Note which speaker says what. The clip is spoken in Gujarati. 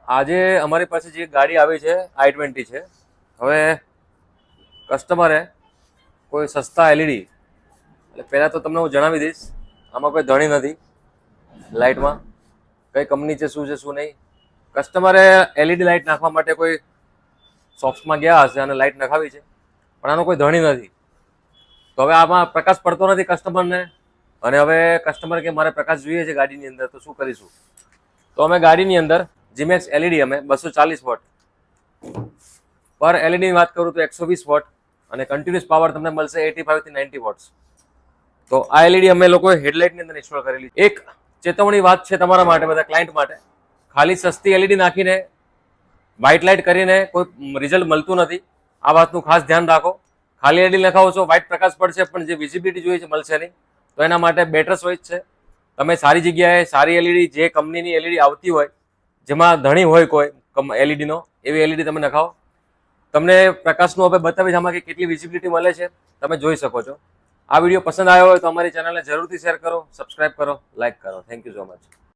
Speaker 1: આજે અમારી પાસે જે ગાડી આવી છે i20 છે. હવે કસ્ટમરે કોઈ સસ્તા એલઈડી, એટલે પહેલાં તો તમને હું જણાવી દઈશ, આમાં કોઈ ધણી નથી લાઇટમાં, કઈ કંપની છે શું નહીં. કસ્ટમરે એલઈડી લાઇટ નાખવા માટે કોઈ શોપ્સમાં ગયા હશે અને લાઇટ નખાવી છે, પણ આનો કોઈ ધણી નથી. તો હવે આમાં પ્રકાશ પડતો નથી કસ્ટમરને, અને હવે કસ્ટમર કે મારે પ્રકાશ જોઈએ છે ગાડીની અંદર, તો શું કરીશું? તો અમે ગાડીની અંદર જીમેક્સ એલઈડી અમે 240 વોટ પર એલઈડીની વાત કરું તો 120 વોટ અને કન્ટિન્યુઅસ પાવર તમને મળશે 85 થી 90 વોટ્સ. તો આ એલઈડી અમે લોકોએ હેડલાઇટની અંદર ઇન્સ્ટોલ કરેલી. એક ચેતવણી વાત છે તમારા માટે, બધા ક્લાયન્ટ માટે, ખાલી સસ્તી એલઈડી નાખીને વ્હાઇટ લાઇટ કરીને કોઈ રિઝલ્ટ મળતું નથી. આ વાતનું ખાસ ધ્યાન રાખો. ખાલી એલઈડી નખાવો છો, વ્હાઇટ પ્રકાશ પડશે, પણ જે વિઝિબિલિટી જોઈએ છે મળશે નહીં. તો એના માટે બેટર ચોઇસ છે, તમે સારી જગ્યાએ સારી એલઈડી, જે કંપનીની એલઈડી આવતી હોય, જેમાં ધણી હોય કોઈ એલઈડીનો, એવી એલઈડી તમે નખાવો. તમને પ્રકાશનું હવે બતાવીશ આમાં કે કેટલી વિઝિબિલિટી મળે છે, તમે જોઈ શકો છો. આ વિડીયો પસંદ આવ્યો હોય તો અમારી ચેનલને જરૂરથી શેર કરો, સબસ્ક્રાઇબ કરો, લાઇક કરો. Thank you so much.